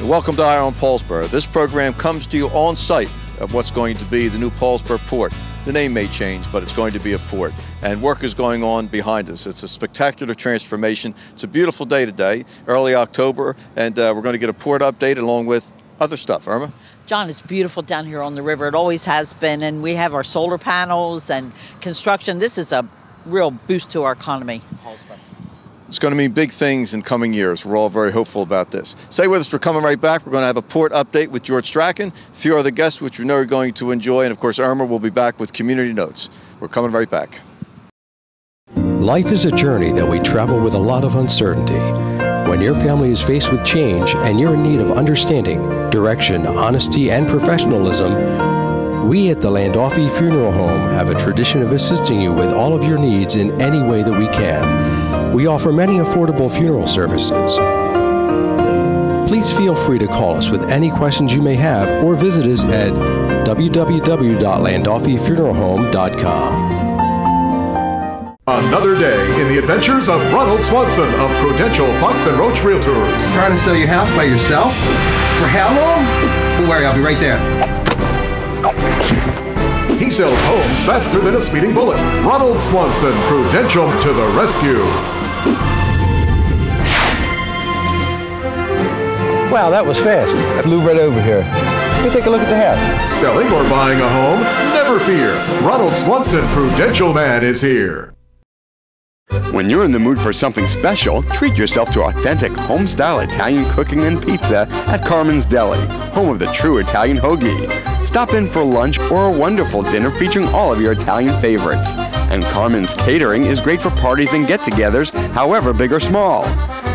Welcome to Eye on Paulsboro. This program comes to you on site of what's going to be the new Paulsboro port. The name may change, but it's going to be a port. And work is going on behind us. It's a spectacular transformation. It's a beautiful day today, early October, and we're going to get a port update along with other stuff. Irma? John, it's beautiful down here on the river. It always has been, and we have our solar panels and construction. This is a real boost to our economy. It's going to mean big things in coming years. We're all very hopeful about this. Stay with us. We're coming right back. We're going to have a port update with George Strachan, a few other guests which we know you're going to enjoy, and of course Irma will be back with community notes. We're coming right back. Life is a journey that we travel with a lot of uncertainty. When your family is faced with change and you're in need of understanding, direction, honesty, and professionalism, we at the Landolfi Funeral Home have a tradition of assisting you with all of your needs in any way that we can. We offer many affordable funeral services. Please feel free to call us with any questions you may have or visit us at www.landolfifuneralhome.com. Another day in the adventures of Ronald Swanson of Prudential Fox and Roach Realtors. Trying to sell your house by yourself? For how long? Don't worry, I'll be right there. He sells homes faster than a speeding bullet. Ronald Swanson, Prudential to the rescue. Wow, that was fast. I flew right over here. Let me take a look at the house. Selling or buying a home? Never fear. Ronald Swanson, Prudential Man is here. When you're in the mood for something special, treat yourself to authentic home-style Italian cooking and pizza at Carmen's Deli, home of the true Italian hoagie. Stop in for lunch or a wonderful dinner featuring all of your Italian favorites. And Carmen's Catering is great for parties and get-togethers, however big or small.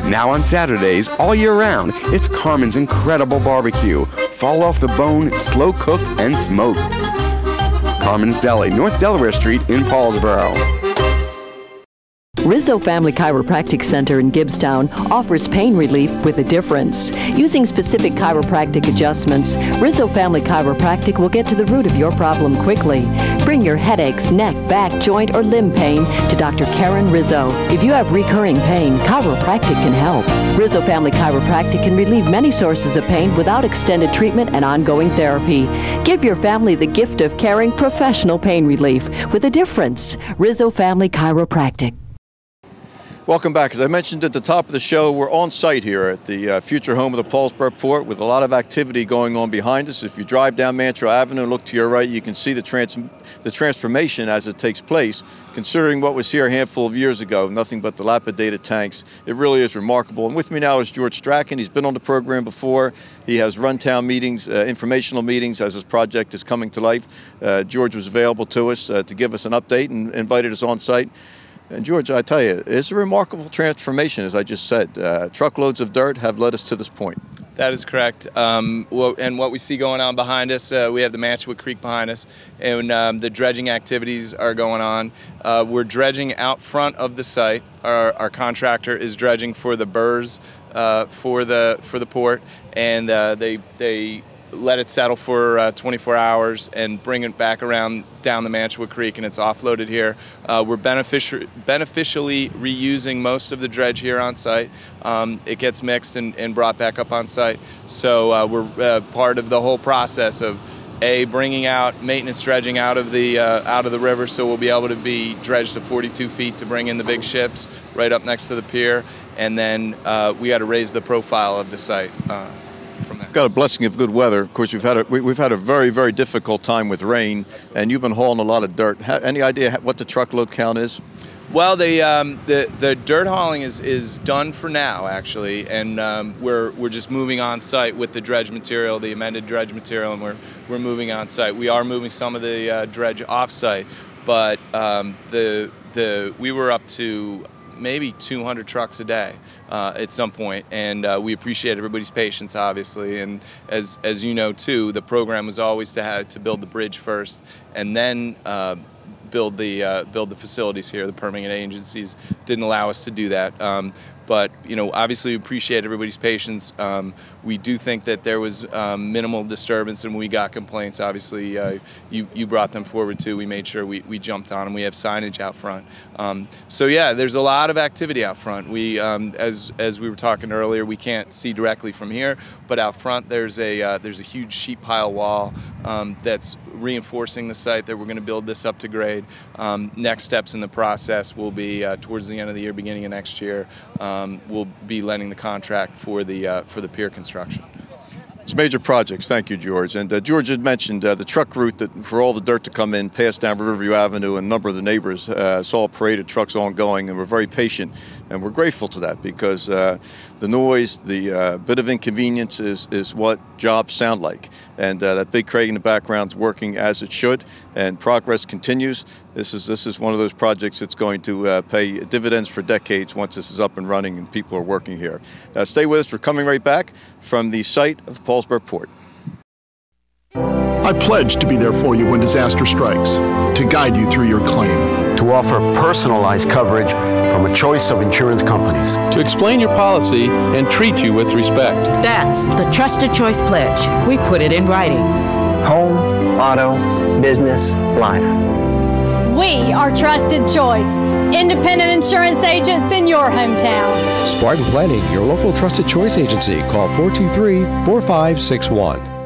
Now on Saturdays, all year round, it's Carmen's incredible barbecue, fall off the bone, slow-cooked and smoked. Carmen's Deli, North Delaware Street in Paulsboro. Rizzo Family Chiropractic Center in Gibbstown offers pain relief with a difference. Using specific chiropractic adjustments, Rizzo Family Chiropractic will get to the root of your problem quickly. Bring your headaches, neck, back, joint, or limb pain to Dr. Karen Rizzo. If you have recurring pain, chiropractic can help. Rizzo Family Chiropractic can relieve many sources of pain without extended treatment and ongoing therapy. Give your family the gift of caring professional pain relief with a difference. Rizzo Family Chiropractic. Welcome back. As I mentioned at the top of the show, we're on site here at the future home of the Paulsboro Port with a lot of activity going on behind us. If you drive down Mantro Avenue and look to your right, you can see the transformation as it takes place. Considering what was here a handful of years ago, nothing but dilapidated tanks, it really is remarkable. And with me now is George Strachan. He's been on the program before. He has run town meetings, informational meetings as his project is coming to life. George was available to us to give us an update and invited us on site. And George, I tell you, it's a remarkable transformation, as I just said. Truckloads of dirt have led us to this point. That is correct. And what we see going on behind us, we have the Mantua Creek behind us, and the dredging activities are going on. We're dredging out front of the site. Our contractor is dredging for the burrs for the port, and they let it settle for 24 hours and bring it back around down the Mantua Creek, and it's offloaded here. We're beneficially reusing most of the dredge here on site. It gets mixed and brought back up on site. So we're part of the whole process of bringing out maintenance dredging out of the river, so we'll be able to be dredged to 42 feet to bring in the big ships right up next to the pier, and then we got to raise the profile of the site. Got a blessing of good weather. Of course, we've had a very, very difficult time with rain, and you've been hauling a lot of dirt. Any idea what the truckload count is? Well, the dirt hauling is done for now, actually, and we're just moving on site with the dredge material, the amended dredge material, and we're moving on site. We are moving some of the dredge off site, but we were up to maybe 200 trucks a day at some point, and we appreciate everybody's patience, obviously. And as you know too, the program was always to build the bridge first, and then build the facilities here. The permitting agencies didn't allow us to do that. But obviously we appreciate everybody's patience. We do think that there was minimal disturbance, and when we got complaints, obviously you brought them forward too. We made sure we jumped on them. We have signage out front. So yeah, there's a lot of activity out front. We, as we were talking earlier, we can't see directly from here, but out front there's a huge sheet pile wall that's reinforcing the site that we're going to build this up to grade. Next steps in the process will be towards the end of the year, beginning of next year, we'll be lending the contract for the pier construction. It's major projects. Thank you, George. And George had mentioned the truck route that for all the dirt to come in, pass down Riverview Avenue, and a number of the neighbors saw a parade of trucks ongoing, and we're very patient. And we're grateful to that because the noise, the bit of inconvenience is what jobs sound like. And that big crane in the background is working as it should, and progress continues. This is one of those projects that's going to pay dividends for decades once this is up and running and people are working here. Stay with us. We're coming right back from the site of the Paulsboro Port. I pledge to be there for you when disaster strikes, to guide you through your claim, to offer personalized coverage from a choice of insurance companies, to explain your policy and treat you with respect. That's the Trusted Choice Pledge. We put it in writing. Home, auto, business, life. We are Trusted Choice, independent insurance agents in your hometown. Spartan Planning, your local Trusted Choice agency. Call 423-4561.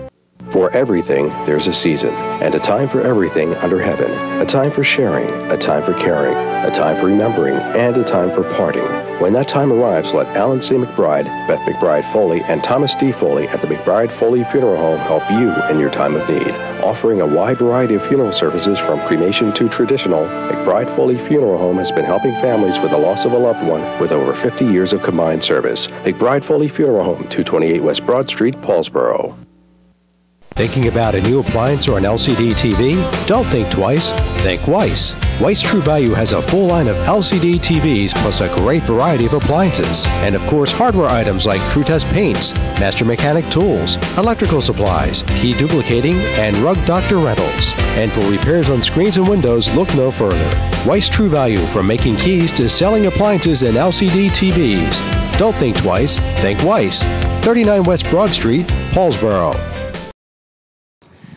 For everything, there's a season, and a time for everything under heaven. A time for sharing, a time for caring, a time for remembering, and a time for parting. When that time arrives, let Alan C. McBride, Beth McBride Foley, and Thomas D. Foley at the McBride Foley Funeral Home help you in your time of need. Offering a wide variety of funeral services from cremation to traditional, McBride Foley Funeral Home has been helping families with the loss of a loved one with over 50 years of combined service. McBride Foley Funeral Home, 228 West Broad Street, Paulsboro. Thinking about a new appliance or an LCD TV? Don't think twice, think Weiss. Weiss True Value has a full line of LCD TVs plus a great variety of appliances. And of course, hardware items like TrueTest paints, Master Mechanic tools, electrical supplies, key duplicating, and Rug Doctor rentals. And for repairs on screens and windows, look no further. Weiss True Value, from making keys to selling appliances and LCD TVs. Don't think twice, think Weiss. 39 West Broad Street, Paulsboro.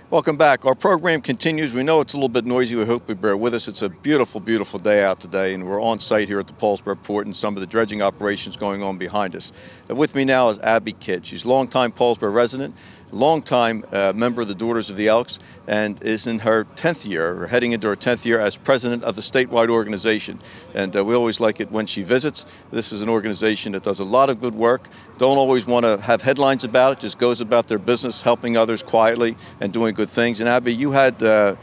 Welcome back. Our program continues. We know it's a little bit noisy. We hope you bear with us. It's a beautiful, beautiful day out today, and we're on site here at the Paulsboro Port and some of the dredging operations going on behind us. With me now is Abbie Kidd. She's a longtime Paulsboro resident, longtime member of the Daughters of the Elks, and is in her 10th year, or heading into her 10th year as president of the statewide organization. And we always like it when she visits. This is an organization that does a lot of good work. Don't always want to have headlines about it, just goes about their business, helping others quietly and doing good things. And Abbie, you had a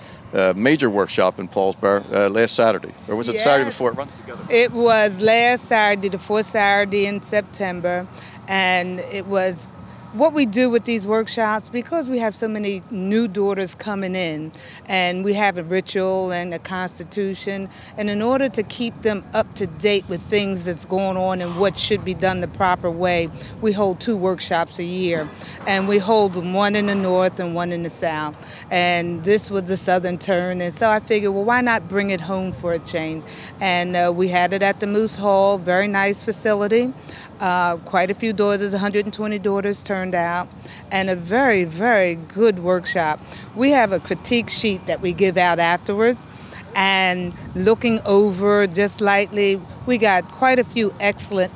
major workshop in Paulsboro last Saturday, or was it Saturday before? It runs together. It was last Saturday, the fourth Saturday in September, and it was what we do with these workshops, because we have so many new daughters coming in, and we have a ritual and a constitution, and in order to keep them up to date with things that's going on and what should be done the proper way, we hold 2 workshops a year, and we hold one in the north and one in the south, and this was the southern turn, and so I figured, well, why not bring it home for a change? And we had it at the Moose Hall, very nice facility. Quite a few daughters, 120 daughters turned out, and a very, very good workshop. We have a critique sheet that we give out afterwards, and looking over just lightly, we got quite a few excellent,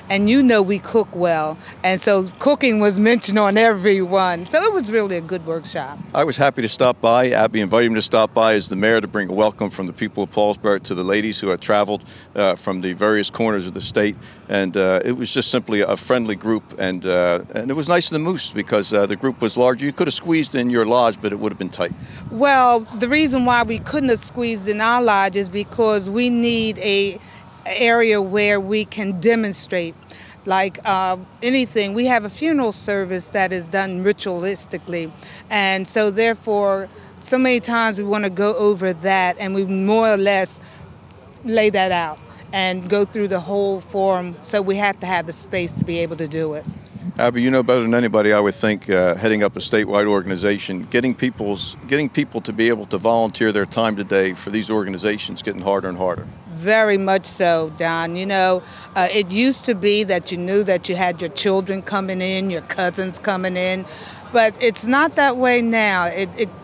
and you know we cook well, and so cooking was mentioned on every one, so it was really a good workshop. I was happy to stop by. Abbie invited me to stop by as the mayor to bring a welcome from the people of Paulsboro to the ladies who had traveled from the various corners of the state, and it was just simply a friendly group, and it was nice in the Moose because the group was larger. You could have squeezed in your lodge, but it would have been tight. Well, the reason why we couldn't have squeezed in our lodge is because we need a area where we can demonstrate, like anything. We have a funeral service that is done ritualistically, and so therefore so many times we want to go over that, and we more or less lay that out and go through the whole forum, so we have to have the space to be able to do it. Abbie, you know better than anybody, I would think, heading up a statewide organization, getting people to be able to volunteer their time today for these organizations getting harder and harder. Very much so, Don. You know, it used to be that you knew that you had your children coming in, your cousins coming in, but it's not that way now.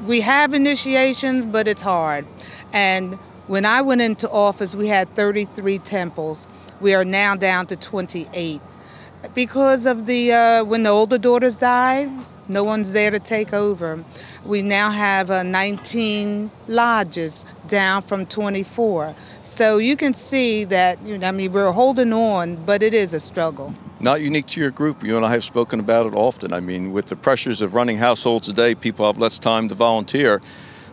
We have initiations, but it's hard. And when I went into office, we had 33 temples. We are now down to 28. Because of when the older daughters died, no one's there to take over. We now have 19 lodges, down from 24. So you can see that, we're holding on, but it is a struggle. Not unique to your group. You and I have spoken about it often. I mean, with the pressures of running households today, people have less time to volunteer.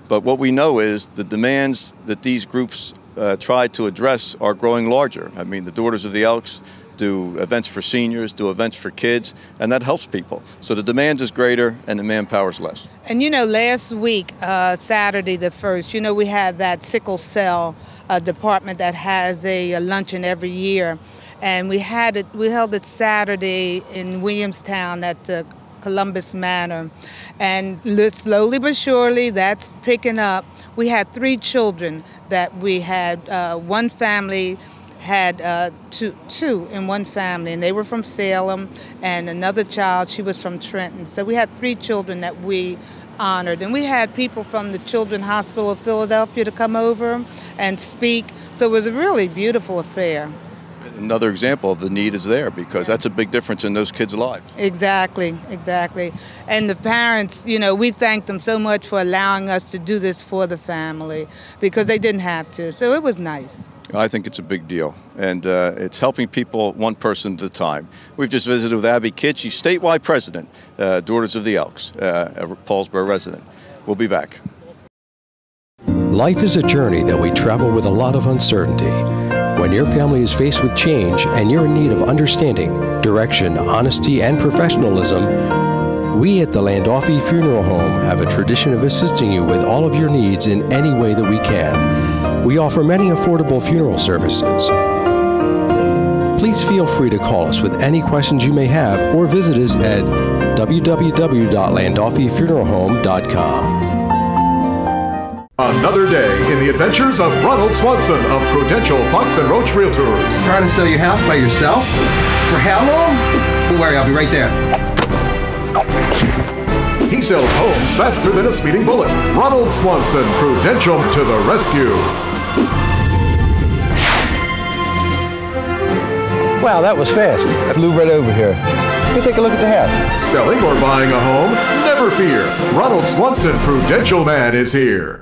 But what we know is the demands that these groups try to address are growing larger. I mean, the Daughters of the Elks do events for seniors, do events for kids, and that helps people. So the demand is greater and the manpower is less. And last week, Saturday the 1st, we had that sickle cell department that has a luncheon every year. And we held it Saturday in Williamstown at Columbus Manor. And slowly but surely, that's picking up. We had 3 children that we had. One family had two in one family, and they were from Salem, and another child, she was from Trenton. So we had 3 children that we honored. And we had people from the Children's Hospital of Philadelphia to come over and speak. So it was a really beautiful affair. Another example of the need is there, because that's a big difference in those kids' lives. Exactly. And the parents, we thank them so much for allowing us to do this for the family, because they didn't have to. So it was nice. I think it's a big deal, and it's helping people one person at a time. We've just visited with Abbie Kidd. She's statewide president, Daughters of the Elks, a Paulsboro resident. We'll be back. Life is a journey that we travel with a lot of uncertainty. When your family is faced with change and you're in need of understanding, direction, honesty, and professionalism, we at the Landolfi Funeral Home have a tradition of assisting you with all of your needs in any way that we can. We offer many affordable funeral services. Please feel free to call us with any questions you may have, or visit us at www.landolfifuneralhome.com. Another day in the adventures of Ronald Swanson of Prudential Fox and Roach Realtors. Trying to sell your house by yourself? For how long? Don't worry, I'll be right there. He sells homes faster than a speeding bullet. Ronald Swanson, Prudential to the rescue. Wow, that was fast. I flew right over here. Let me take a look at the house. Selling or buying a home? Never fear. Ronald Swanson, Prudential Man, is here.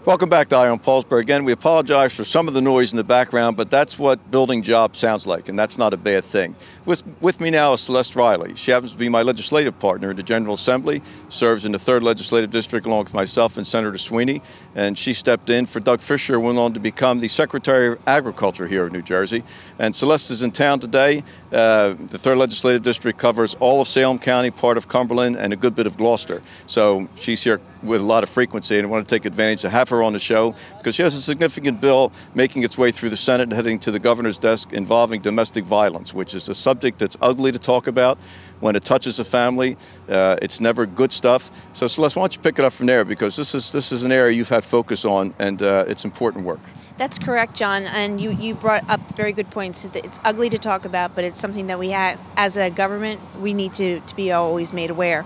Welcome back to Eye on Paulsboro. Again, we apologize for some of the noise in the background, but that's what building jobs sounds like, and that's not a bad thing. With me now is Celeste Riley. She happens to be my legislative partner in the General Assembly, serves in the 3rd Legislative District along with myself and Senator Sweeney, and she stepped in for Doug Fisher, went on to become the Secretary of Agriculture here in New Jersey. And Celeste is in town today. The 3rd Legislative District covers all of Salem County, part of Cumberland, and a good bit of Gloucester. So she's here with a lot of frequency, and I want to take advantage to have her on the show because she has a significant bill making its way through the Senate and heading to the governor's desk involving domestic violence, which is a subject that's ugly to talk about. When it touches a family, it's never good stuff. So Celeste, why don't you pick it up from there, because this is an area you've had focus on, and it's important work. That's correct, John, and you brought up very good points. It's ugly to talk about, but it's something that we have, as a government, we need to be always made aware.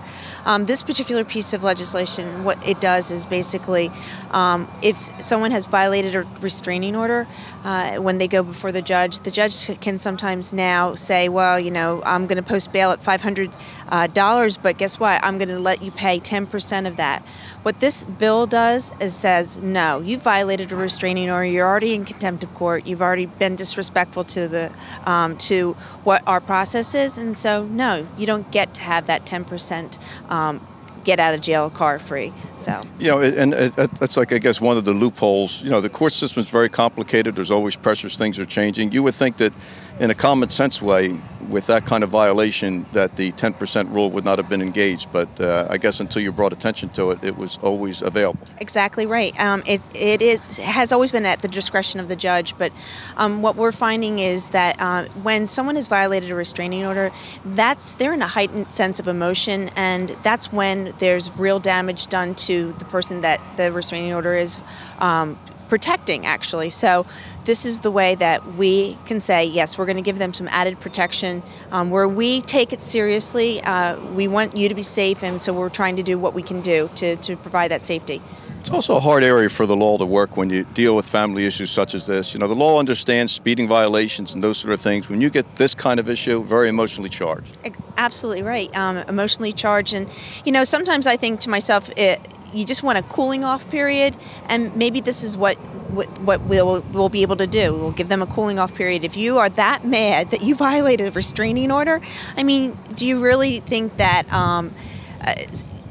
This particular piece of legislation, what it does is basically, if someone has violated a restraining order, when they go before the judge can sometimes now say, well, I'm going to post bail at $500, but guess what? I'm going to let you pay 10% of that. What this bill does is says, no, you violated a restraining order. You're already in contempt of court. You've already been disrespectful to the to what our process is, and so no, you don't get to have that 10% get out of jail car free. So that's like, I guess, one of the loopholes. The court system is very complicated. There's always pressures. Things are changing. You would think that in a common sense way, with that kind of violation, that the 10% rule would not have been engaged. But I guess until you brought attention to it, it was always available. Exactly right. It has always been at the discretion of the judge. But what we're finding is that when someone has violated a restraining order, they're in a heightened sense of emotion, and that's when there's real damage done to the person that the restraining order is protecting, actually. So this is the way that we can say, yes, we're going to give them some added protection. Where we take it seriously, we want you to be safe, and so we're trying to do what we can do to provide that safety. It's also a hard area for the law to work when you deal with family issues such as this. You know, the law understands speeding violations and those sort of things. When you get this kind of issue, very emotionally charged. Absolutely right. Emotionally charged. And, you know, sometimes I think to myself, you just want a cooling off period, and maybe this is what we'll be able to do. We'll give them a cooling off period. If you are that mad that you violated a restraining order, I mean, do you really think that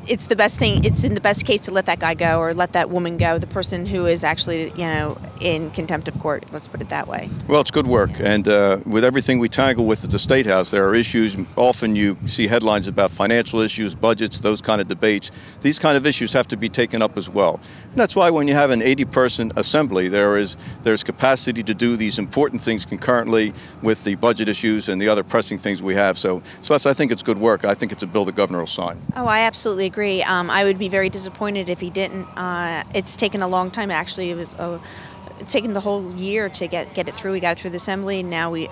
it's the best thing, it's in the best case to let that guy go or let that woman go, the person who is actually, you know, in contempt of court, let's put it that way. Well, it's good work, and with everything we tangle with at the State House, there are issues. Often you see headlines about financial issues, budgets, those kind of debates. These kind of issues have to be taken up as well. And that's why when you have an 80-person assembly, there's capacity to do these important things concurrently with the budget issues and the other pressing things we have. So I think it's good work. I think it's a bill the governor will sign. Oh, I absolutely agree. I would be very disappointed if he didn't. It's taken a long time. Actually, it's taken the whole year to get it through. We got it through the Assembly, and now we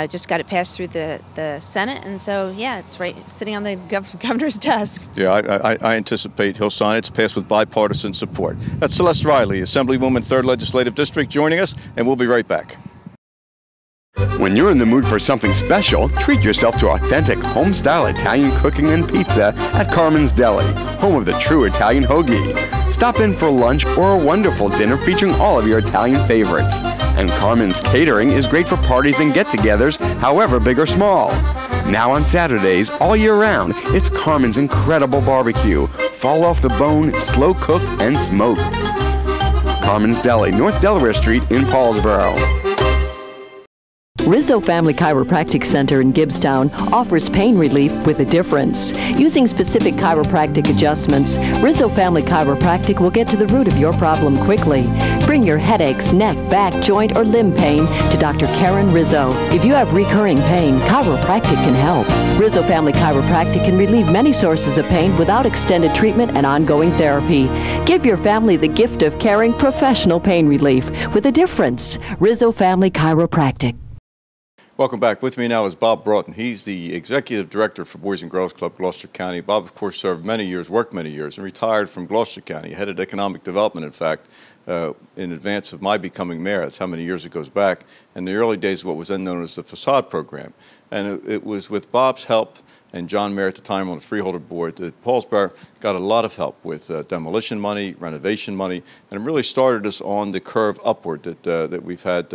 just got it passed through the Senate. And so, yeah, it's right sitting on the governor's desk. Yeah, I anticipate he'll sign it. It's passed with bipartisan support. That's Celeste Riley, Assemblywoman, 3rd Legislative District, joining us, and we'll be right back. When you're in the mood for something special, treat yourself to authentic home-style Italian cooking and pizza at Carmen's Deli, home of the true Italian hoagie. Stop in for lunch or a wonderful dinner featuring all of your Italian favorites. And Carmen's Catering is great for parties and get-togethers, however big or small. Now on Saturdays, all year round, it's Carmen's incredible barbecue, fall off the bone, slow-cooked and smoked. Carmen's Deli, North Delaware Street in Paulsboro. Rizzo Family Chiropractic Center in Gibbstown offers pain relief with a difference. Using specific chiropractic adjustments, Rizzo Family Chiropractic will get to the root of your problem quickly. Bring your headaches, neck, back, joint, or limb pain to Dr. Karen Rizzo. If you have recurring pain, chiropractic can help. Rizzo Family Chiropractic can relieve many sources of pain without extended treatment and ongoing therapy. Give your family the gift of caring professional pain relief with a difference. Rizzo Family Chiropractic. Welcome back. With me now is Bob Broughton. He's the Executive Director for Boys and Girls Club, Gloucester County. Bob, of course, served many years, worked many years, and retired from Gloucester County. Headed economic development, in fact, in advance of my becoming mayor. That's how many years it goes back. In the early days of what was then known as the Facade Program. And it was with Bob's help and John Mayer at the time on the Freeholder Board that Paulsboro got a lot of help with demolition money, renovation money, and it really started us on the curve upward that we've had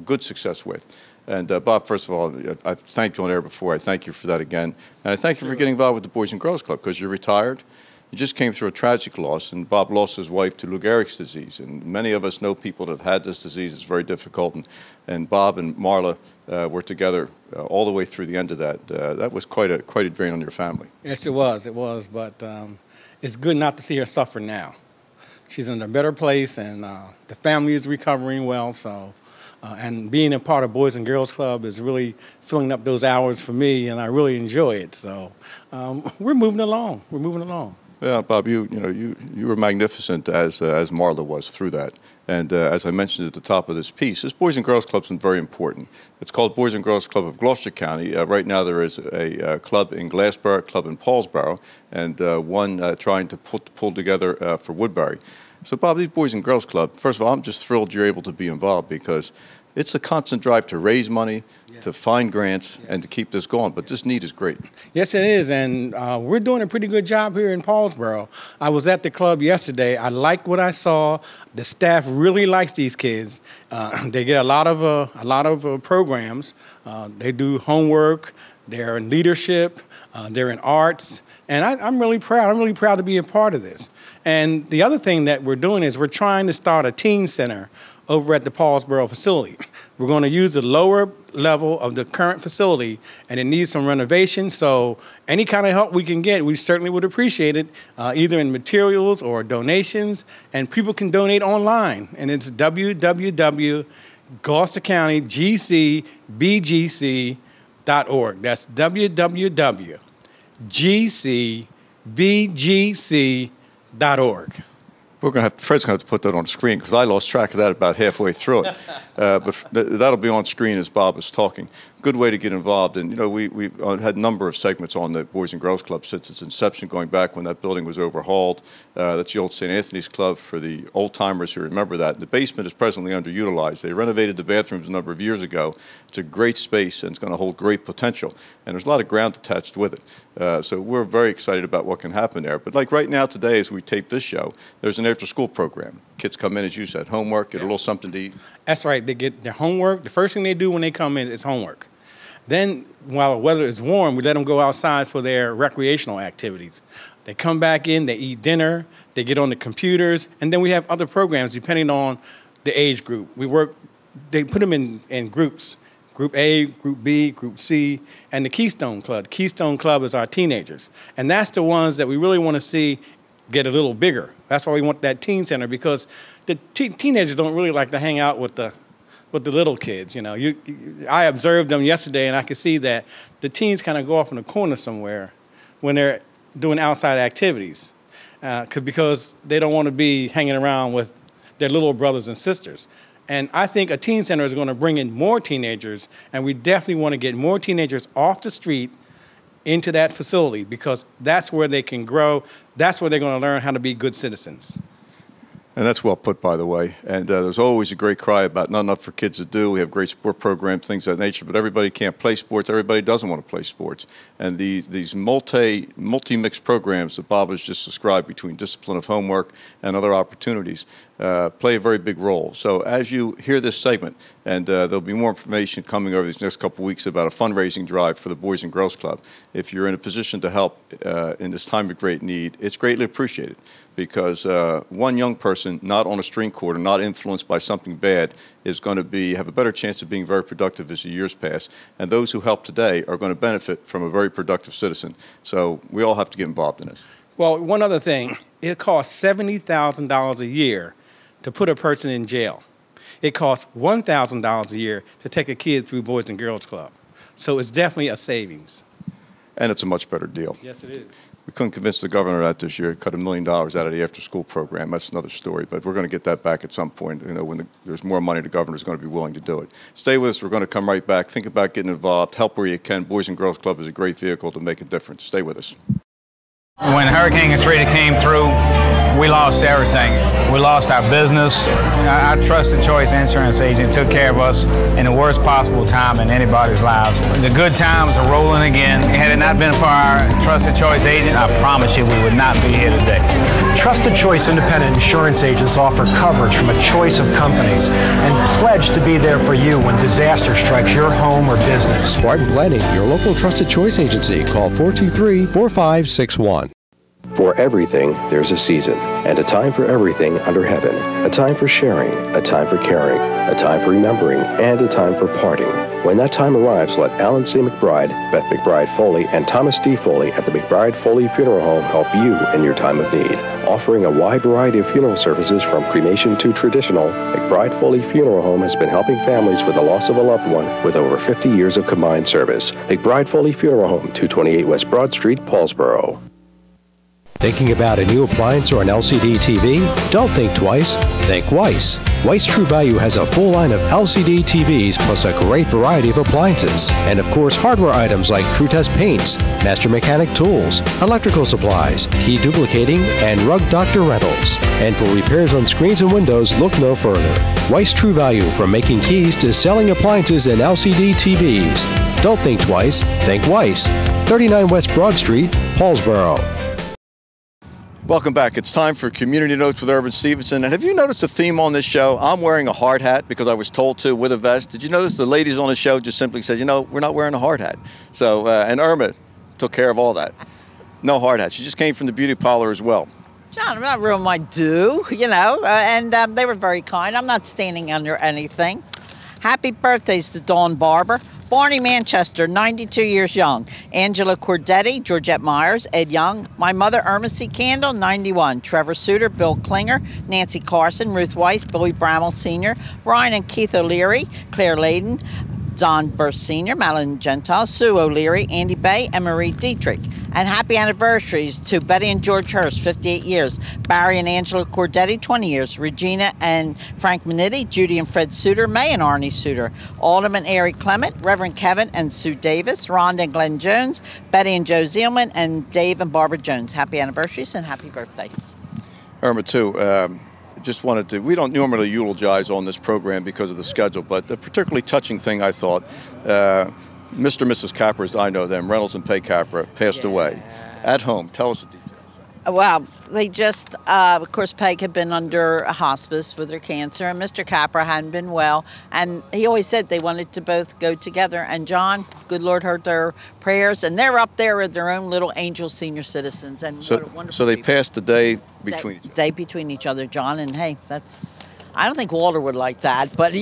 good success with. And Bob, first of all, I've thanked you on air before. I thank you for that again. And I thank you for getting involved with the Boys and Girls Club because you're retired. You just came through a tragic loss, and Bob lost his wife to Lou Gehrig's disease. And many of us know people that have had this disease. It's very difficult. And Bob and Marla were together all the way through the end of that. That was quite a drain on your family. Yes, it was. But it's good not to see her suffer now. She's in a better place, and the family is recovering well. So. And being a part of Boys and Girls Club is really filling up those hours for me, and I really enjoy it. So we're moving along. Yeah, Bob, you were magnificent as Marla was through that. And as I mentioned at the top of this piece, this Boys and Girls Club is very important. It's called Boys and Girls Club of Gloucester County. Right now there is a club in Glassboro, a club in Paulsboro, and one trying to pull together for Woodbury. So, Bob, these Boys and Girls Club, first of all, I'm just thrilled you're able to be involved because it's a constant drive to raise money, to find grants, and to keep this going. But this need is great. Yes, it is, and we're doing a pretty good job here in Paulsboro. I was at the club yesterday. I like what I saw. The staff really likes these kids. They get a lot of programs. They do homework. They're in leadership. They're in arts. And I'm really proud. I'm really proud to be a part of this. And the other thing that we're doing is we're trying to start a teen center over at the Paulsboro facility. We're going to use the lower level of the current facility, and it needs some renovation. So any kind of help we can get, we certainly would appreciate it, either in materials or donations. And people can donate online, and it's www.gloucestercountygcbgc.org. That's www.gcbgc.org. Fred's going to have to put that on the screen because I lost track of that about halfway through it. But that'll be on screen as Bob is talking. Good way to get involved. And, we've had a number of segments on the Boys and Girls Club since its inception, going back when that building was overhauled. That's the old St. Anthony's Club for the old-timers who remember that. The basement is presently underutilized. They renovated the bathrooms a number of years ago. It's a great space, and it's going to hold great potential. And there's a lot of ground attached with it. So we're very excited about what can happen there. But like right now today, as we tape this show, there's an after-school program. Kids come in, as you said, homework, get a little something to eat. That's right. They get their homework. The first thing they do when they come in is homework. Then, while the weather is warm, we let them go outside for their recreational activities. They come back in, they eat dinner, they get on the computers, and then we have other programs depending on the age group. They put them in groups. Group A, Group B, Group C, and the Keystone Club. The Keystone Club is our teenagers. And that's the ones that we really want to see get a little bigger. That's why we want that teen center, because the teenagers don't really like to hang out with the little kids. I observed them yesterday, and I could see that the teens kind of go off in a corner somewhere when they're doing outside activities, because they don't want to be hanging around with their little brothers and sisters. And I think a teen center is going to bring in more teenagers, and we definitely want to get more teenagers off the street into that facility, because that's where they can grow. That's where they're going to learn how to be good citizens. And that's well put, by the way. And there's always a great cry about not enough for kids to do. We have great sport programs, things of that nature, but everybody can't play sports. Everybody doesn't want to play sports. And these multi-mixed programs that Bob has just described between discipline of homework and other opportunities play a very big role. So as you hear this segment, and there'll be more information coming over these next couple of weeks about a fundraising drive for the Boys and Girls Club. If you're in a position to help in this time of great need, it's greatly appreciated, because one young person not on a string cord or not influenced by something bad is going to have a better chance of being very productive as the years pass. And those who help today are going to benefit from a very productive citizen. So we all have to get involved in this. Well, one other thing, it costs $70,000 a year to put a person in jail. It costs $1,000 a year to take a kid through Boys and Girls Club. So it's definitely a savings. And it's a much better deal. Yes, it is. We couldn't convince the governor that this year. Cut $1 million out of the after-school program. That's another story, but we're going to get that back at some point. When there's more money, the governor's going to be willing to do it. Stay with us. We're going to come right back. Think about getting involved. Help where you can. Boys and Girls Club is a great vehicle to make a difference. Stay with us. When Hurricane Katrina came through, we lost everything. We lost our business. Our Trusted Choice insurance agent took care of us in the worst possible time in anybody's lives. The good times are rolling again. Had it not been for our Trusted Choice agent, I promise you we would not be here today. Trusted Choice independent insurance agents offer coverage from a choice of companies and pledge to be there for you when disaster strikes your home or business. Spartan Planning, your local Trusted Choice agency. Call 423-4561. For everything, there's a season, and a time for everything under heaven. A time for sharing, a time for caring, a time for remembering, and a time for parting. When that time arrives, let Alan C. McBride, Beth McBride Foley, and Thomas D. Foley at the McBride Foley Funeral Home help you in your time of need. Offering a wide variety of funeral services from cremation to traditional, McBride Foley Funeral Home has been helping families with the loss of a loved one with over 50 years of combined service. McBride Foley Funeral Home, 228 West Broad Street, Paulsboro. Thinking about a new appliance or an LCD TV? Don't think twice, think Weiss. Weiss True Value has a full line of LCD TVs plus a great variety of appliances. And of course, hardware items like True Test paints, Master Mechanic tools, electrical supplies, key duplicating, and Rug Doctor rentals. And for repairs on screens and windows, look no further. Weiss True Value, from making keys to selling appliances and LCD TVs. Don't think twice, think Weiss. 39 West Broad Street, Paulsboro. Welcome back. It's time for Community Notes with Irvin Stevenson. And have you noticed a theme on this show? I'm wearing a hard hat because I was told to with a vest. Did you notice the ladies on the show just simply said, we're not wearing a hard hat. So, and Irma took care of all that. No hard hat. She just came from the beauty parlor as well. John, I'm not ruining my due, and they were very kind. I'm not standing under anything. Happy birthdays to Dawn Barber. Barney Manchester, 92 years young. Angela Cordetti, Georgette Myers, Ed Young. My mother, Irma C. Candle, 91. Trevor Suter, Bill Klinger, Nancy Carson, Ruth Weiss, Billy Bramall Sr., Ryan and Keith O'Leary, Claire Layden, Don Burst Sr., Madeline Gentile, Sue O'Leary, Andy Bay, and Marie Dietrich. And happy anniversaries to Betty and George Hurst, 58 years, Barry and Angela Cordetti, 20 years, Regina and Frank Minetti, Judy and Fred Suter, May and Arnie Suter, Alderman Ari Clement, Reverend Kevin and Sue Davis, Rhonda and Glenn Jones, Betty and Joe Zielman, and Dave and Barbara Jones. Happy anniversaries and happy birthdays. Irma, too. Just wanted to, we don't normally eulogize on this program because of the schedule, but the particularly touching thing I thought, Mr. and Mrs. Capra, as I know them, Reynolds and Pay Capra, passed away at home. Tell us the details. Well, they just, of course, Peg had been under a hospice with her cancer, and Mr. Capra hadn't been well. And he always said they wanted to both go together. And John, good Lord, heard their prayers, and they're up there with their own little angel senior citizens. And so, what a wonderful so they people. passed the day between each other. Day between each other, John. And hey, that's, I don't think Walter would like that, but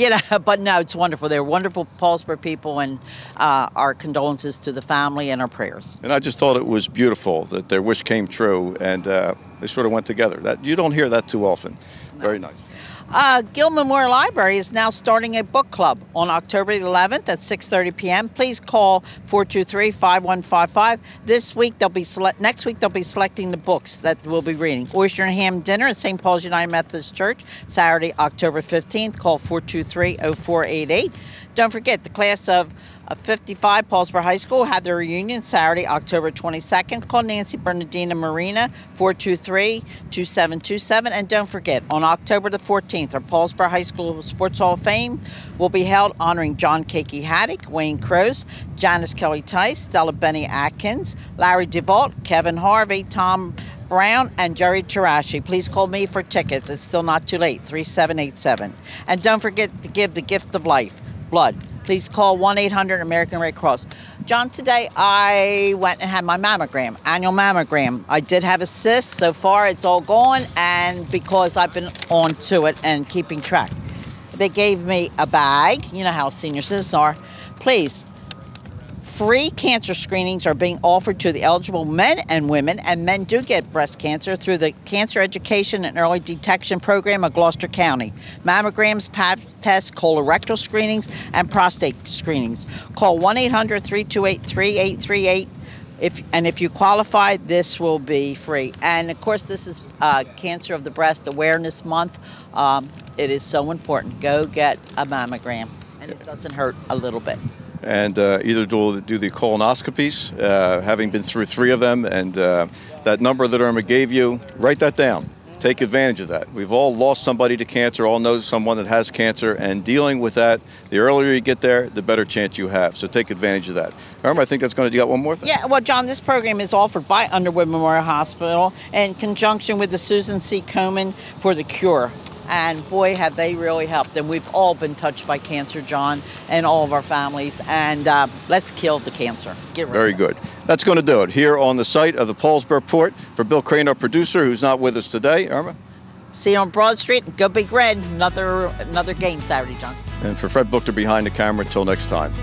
but no, it's wonderful. They're wonderful Paulsboro people, and our condolences to the family and our prayers. And I just thought it was beautiful that their wish came true, and they sort of went together. That you don't hear that too often. No. Very nice. Gill Memorial Library is now starting a book club on October 11th at 6:30 p.m. Please call 423-5155. This week next week they'll be selecting the books that we'll be reading. Oyster and Ham Dinner at St. Paul's United Methodist Church, Saturday, October 15th. Call 423-0488. Don't forget the class of 55 Paulsboro High School had their reunion Saturday, October 22nd. Call Nancy Bernardina Marina, 423-2727. And don't forget, on October the 14th, our Paulsboro High School Sports Hall of Fame will be held honoring John Cakey Haddock, Wayne Crows, Janice Kelly Tice, Stella Benny Atkins, Larry DeVault, Kevin Harvey, Tom Brown, and Jerry Chirashi. Please call me for tickets. It's still not too late, 3787. And don't forget to give the gift of life, blood. Please call 1-800 American Red Cross. John, today I went and had my mammogram, annual mammogram. I did have a cyst. So far it's all gone, and because I've been on to it and keeping track. They gave me a bag. You know how senior citizens are. Please, free cancer screenings are being offered to the eligible men and women, and men do get breast cancer through the Cancer Education and Early Detection Program of Gloucester County. Mammograms, pap tests, colorectal screenings, and prostate screenings. Call 1-800-328-3838. If you qualify, this will be free. And of course, this is Cancer of the Breast Awareness Month. It is so important. Go get a mammogram, and it doesn't hurt a little bit. And either do the colonoscopies, having been through 3 of them, and that number that Irma gave you, write that down. Take advantage of that. We've all lost somebody to cancer, all know someone that has cancer, and dealing with that, the earlier you get there, the better chance you have. So take advantage of that. Irma, I think that's going to, you got one more thing? Yeah, well, John, this program is offered by Underwood Memorial Hospital in conjunction with the Susan C. Komen for the Cure. And boy, have they really helped. And we've all been touched by cancer, John, and all of our families. And let's kill the cancer. Get rid Very of it. good. That's going to do it here on the site of the Paulsboro Port. For Bill Crane, our producer, who's not with us today, Irma. See you on Broad Street. Go Big Red. Another game Saturday, John. And for Fred Bookter behind the camera, until next time.